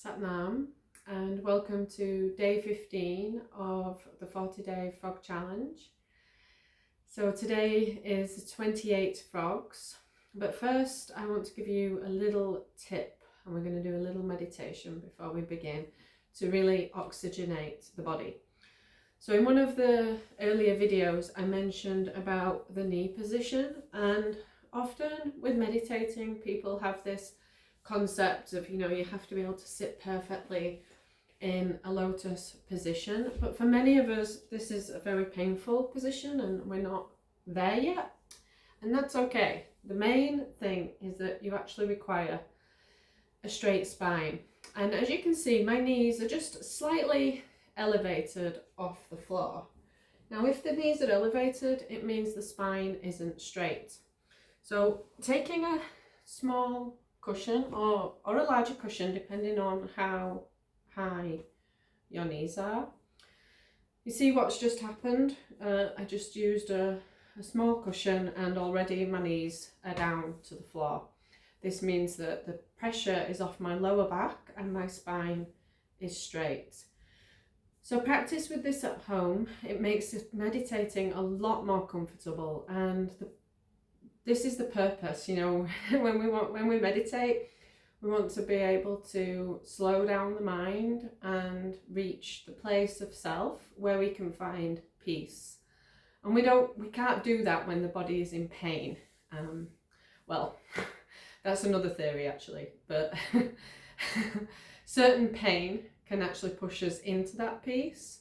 Satnam, and welcome to day 15 of the 40-day frog challenge. So today is 28 frogs, but first I want to give you a little tip, and we're going to do a little meditation before we begin to really oxygenate the body. So in one of the earlier videos I mentioned about the knee position, and often with meditating people have this concept of, you have to be able to sit perfectly in a lotus position, but for many of us this is a very painful position and we're not there yet, and that's okay. The main thing is that you actually require a straight spine, and as you can see my knees are just slightly elevated off the floor. Now if the knees are elevated, it means the spine isn't straight. So taking a small cushion or a larger cushion, depending on how high your knees are. You see what's just happened? I just used a small cushion and already my knees are down to the floor. This means that the pressure is off my lower back and my spine is straight. So practice with this at home. It makes meditating a lot more comfortable, and this is the purpose, when we meditate, we want to be able to slow down the mind and reach the place of self where we can find peace. And we can't do that when the body is in pain. Well, that's another theory actually, but certain pain can actually push us into that peace.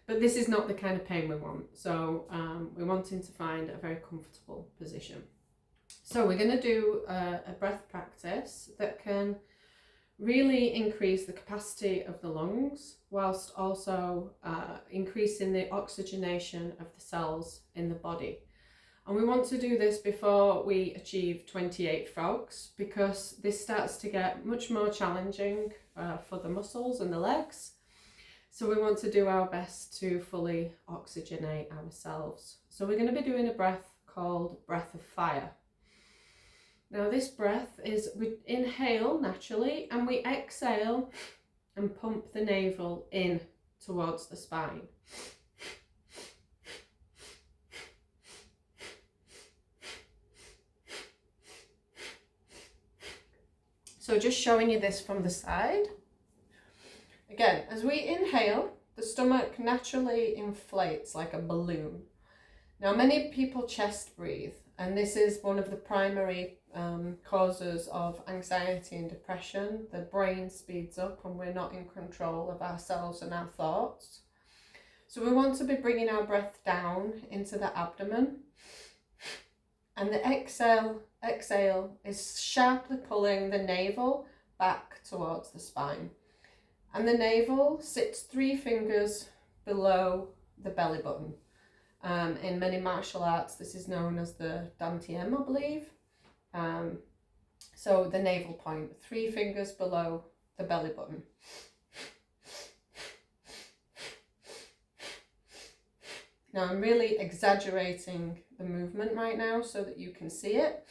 But this is not the kind of pain we want. So we're wanting to find a very comfortable position. So we're going to do a breath practice that can really increase the capacity of the lungs, whilst also increasing the oxygenation of the cells in the body. And we want to do this before we achieve 28 frogs, because this starts to get much more challenging for the muscles and the legs. So we want to do our best to fully oxygenate ourselves. So we're going to be doing a breath called breath of fire. Now this breath is, we inhale naturally and we exhale and pump the navel in towards the spine. So just showing you this from the side. Again, as we inhale, the stomach naturally inflates like a balloon. Now many people chest breathe, and this is one of the primary causes of anxiety and depression. The brain speeds up and we're not in control of ourselves and our thoughts. So we want to be bringing our breath down into the abdomen, and the exhale is sharply pulling the navel back towards the spine. And the navel sits 3 fingers below the belly button. In many martial arts, this is known as the dantian, I believe. So the navel point, 3 fingers below the belly button. Now I'm really exaggerating the movement right now so that you can see it.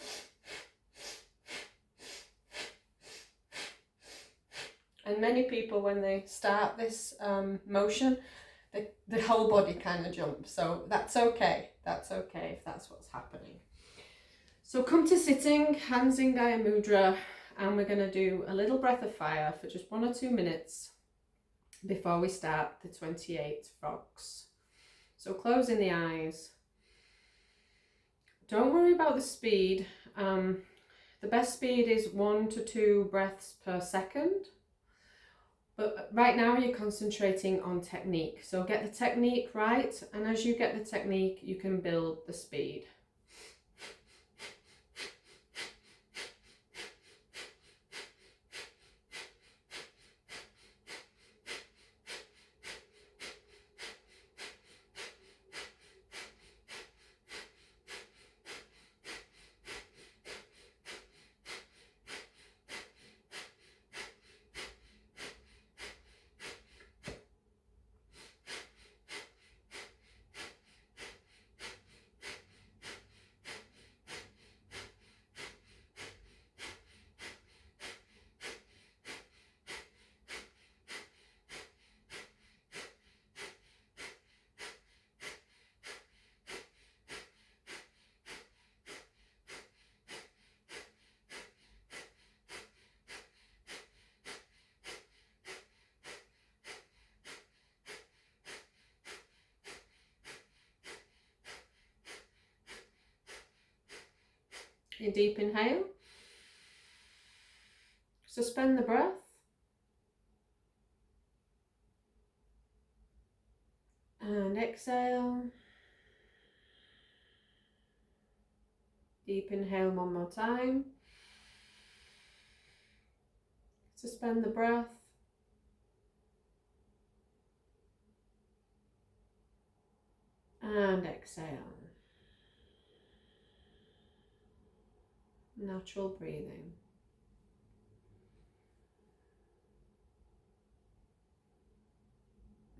And many people, when they start this motion, the whole body kind of jumps. So that's okay. That's okay if that's what's happening. So come to sitting, hands in Gaya Mudra, and we're going to do a little breath of fire for just 1 or 2 minutes before we start the 28 frogs. So closing the eyes. Don't worry about the speed. The best speed is 1 to 2 breaths per second. But right now you're concentrating on technique. So get the technique right, and as you get the technique, you can build the speed. A deep inhale. Suspend the breath. And exhale. Deep inhale one more time. Suspend the breath. And exhale. Natural breathing.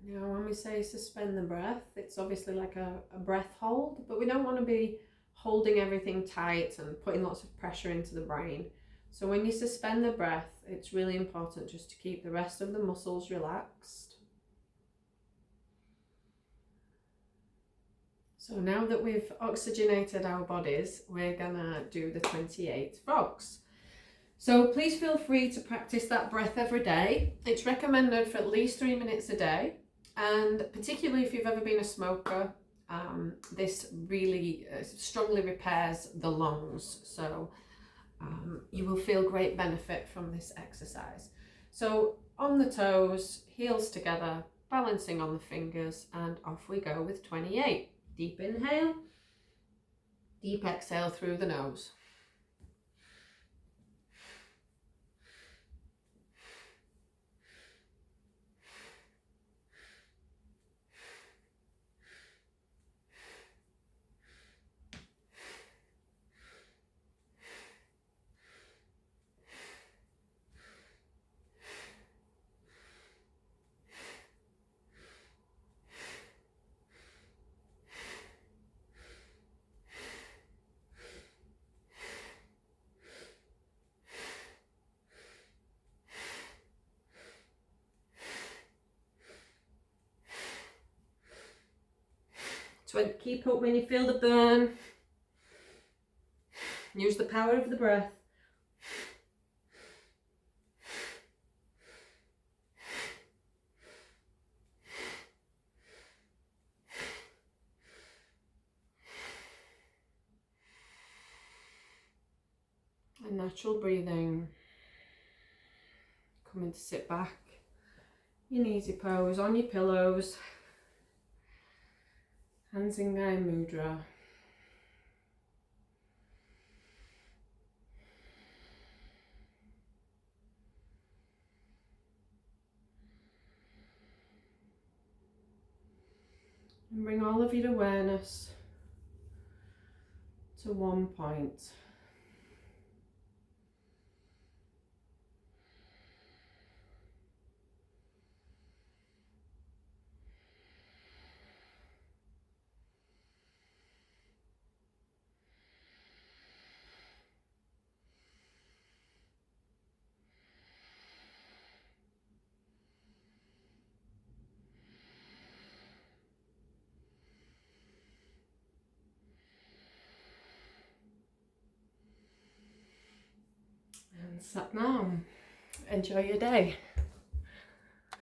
Now when we say suspend the breath, it's obviously like a breath hold, but we don't want to be holding everything tight and putting lots of pressure into the brain. So when you suspend the breath, it's really important just to keep the rest of the muscles relaxed. So now that we've oxygenated our bodies, we're gonna do the 28 frogs. So please feel free to practice that breath every day. It's recommended for at least 3 minutes a day. And particularly if you've ever been a smoker, this really strongly repairs the lungs. So you will feel great benefit from this exercise. So on the toes, heels together, balancing on the fingers, and off we go with 28. Deep inhale, deep exhale through the nose. So keep up when you feel the burn. Use the power of the breath. And natural breathing. Coming to sit back in easy pose on your pillows. Hands in Gaya Mudra. And bring all of your awareness to one point. And Sat Nam. Enjoy your day.